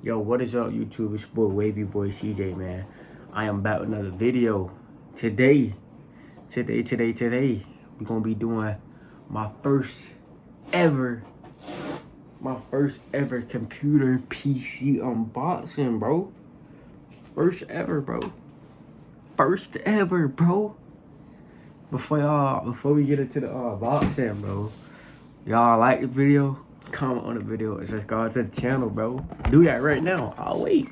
Yo, what is up, YouTube? It's your boy Wavy Boy CJ, man. I am back with another video. Today, we're gonna be doing my first ever computer PC unboxing, bro. First ever, bro. Before we get into the unboxing, bro, y'all like the video? Comment on the video and subscribe to the channel, bro. Do that right now. I'll wait.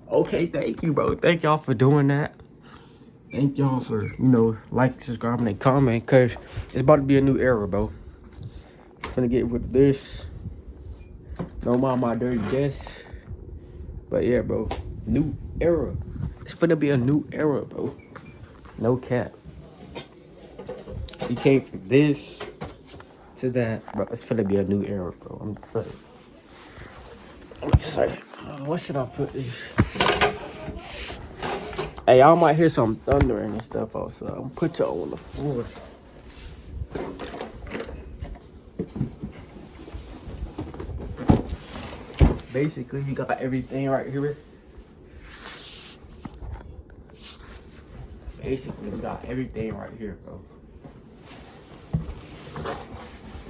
Okay, thank you, bro. Thank y'all for doing that. Thank y'all for, like, subscribing, and comment, because it's about to be a new era, bro. Finna get rid of this. No mind my dirty guess. But yeah, bro. New era. It's finna be a new era, bro. No cap. We came from this to that, bro. It's finna be a new era, bro. I'm excited. What should I put this? Hey, y'all might hear some thundering and stuff outside. I'm gonna put y'all on the floor. Basically, you got everything right here. Bro.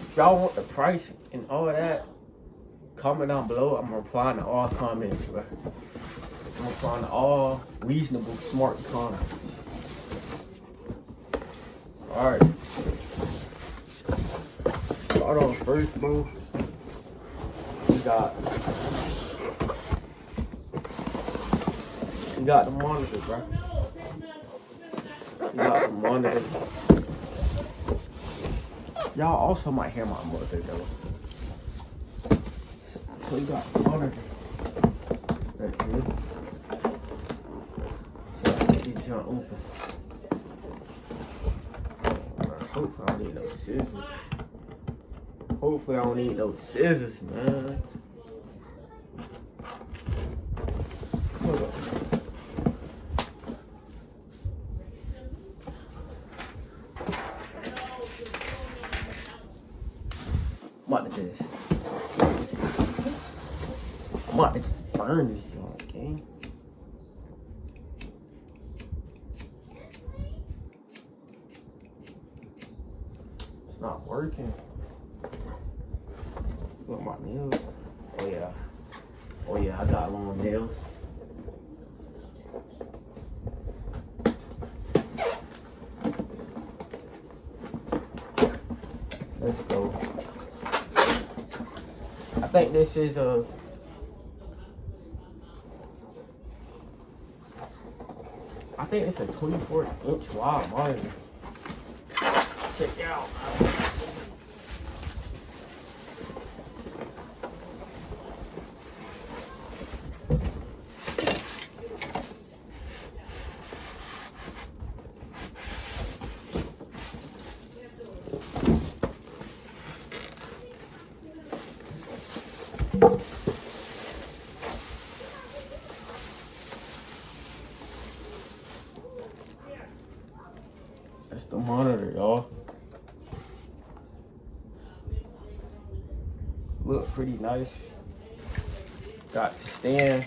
If y'all want the price and all of that, comment down below. I'm replying to all comments, bro. I'm replying to all reasonable, smart comments. Alright. Start off first, bro. We got the monitor, bro. Y'all also might hear my mother, though. So you got the monitor. Right here. So I can keep y'all open. Hopefully I don't need no scissors. Man. Hold up. I'm about to just burn this joint, okay? It's not working. Look at my nails. Oh yeah, I got long nails. Let's go. I think this is it's a 24-inch wide monitor. Check it out. That's the monitor, y'all. Look pretty nice. Got the stand.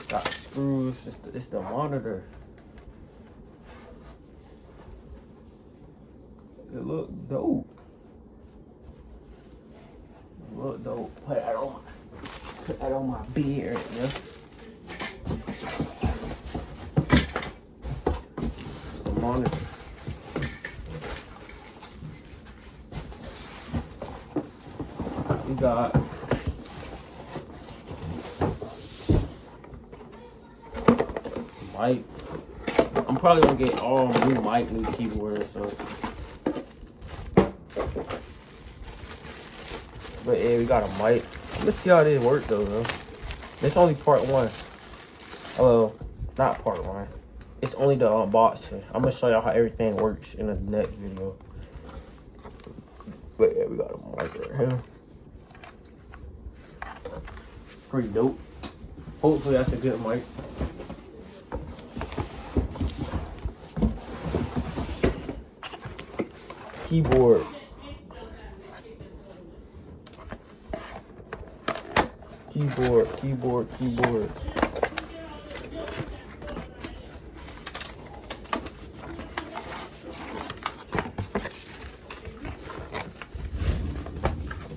Got the screws. It's the monitor. It look dope. Put that on my bed right there. It's the monitor. We got mic. I'm probably gonna get all new mic, new keyboard and stuff. But yeah, we got a mic. Let's see how this works though, bro. It's only part one. Well, not part one. It's only the unboxing. I'm gonna show y'all how everything works in the next video. But yeah, we got a mic right here. Pretty dope. Hopefully that's a good mic. Keyboard. Keyboard, keyboard, keyboard.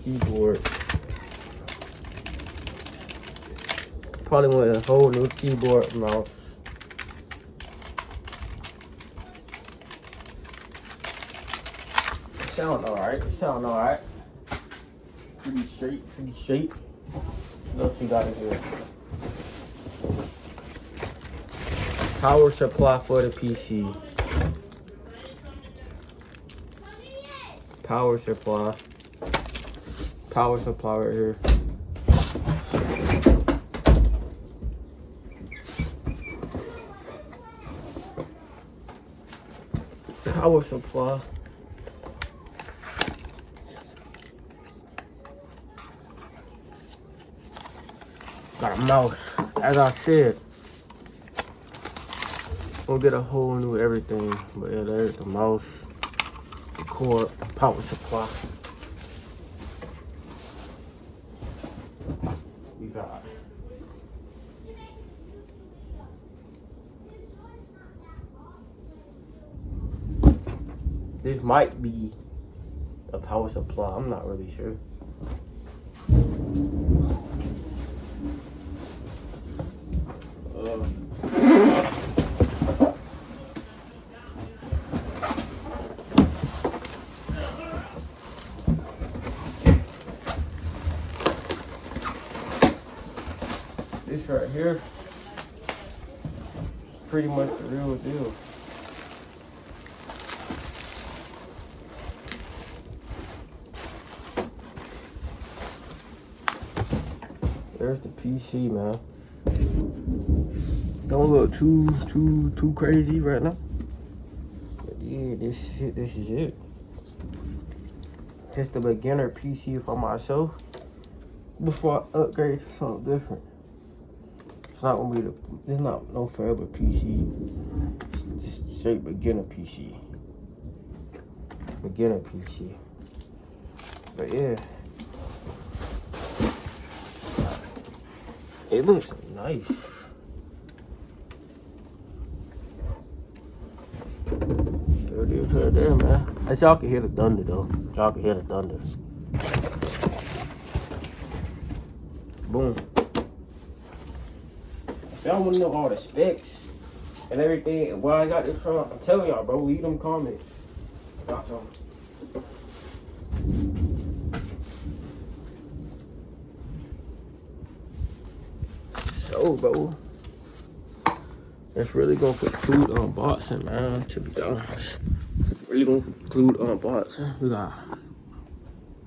Keyboard. Probably want a whole new keyboard mouse. Sound alright. Sound alright. Pretty straight. Pretty straight. What else you got in here? Power supply for the PC. Power supply. Power supply right here. Power supply. Got a mouse. As I said, we'll get a whole new everything. But yeah, there's the mouse, the cord, power supply. We got this might be a power supply. I'm not really sure. This right here, pretty much the real deal. There's the PC, man. Don't look too crazy right now. But yeah, this is it. Just a beginner PC for myself before I upgrade to something different. It's not gonna be it's not no forever PC. Just straight beginner PC. Beginner PC. But yeah. It looks nice. There it is right there, man. As y'all can hear the thunder though. Y'all can hear the thunder. Boom. Y'all wanna know all the specs and everything and where I got this from? I'm telling y'all, bro, leave them comments. I got some. So, bro, it's really gonna conclude unboxing, man, to be honest. Really gonna conclude unboxing. We got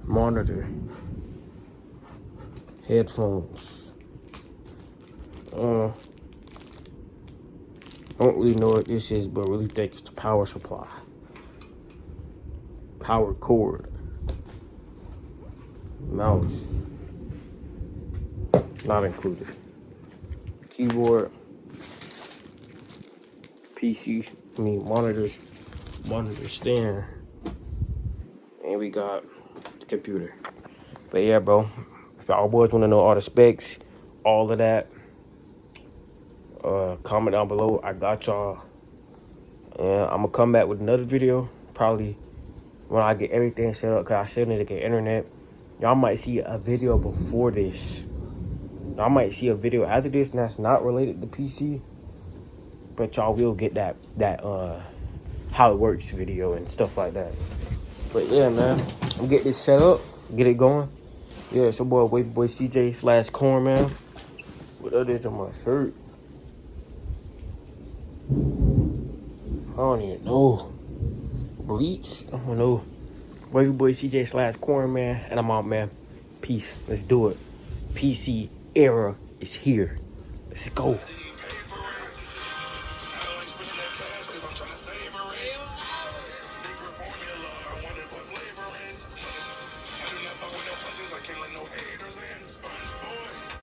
monitor, headphones. Don't really know what this is, but really think it's the power supply. Power cord. Mouse. Not included. Keyboard. Monitor stand. And we got the computer. But yeah, bro, if y'all boys want to know all the specs, all of that, comment down below. I got y'all. And I'm gonna come back with another video probably when I get everything set up, because I still need to get internet. Y'all might see a video before this. I might see a video after this, and that's not related to PC, but y'all will get that how it works video and stuff like that. But yeah, man, I'm getting this set up, get it going. Yeah, it's your boy Wavy CJ / Corn, man. What that is on my shirt? I don't even know. Bleach? I don't know. Wavy CJ / Corn, man, and I'm out, man. Peace. Let's do it. PC era is here. Let's go. Can't let no hate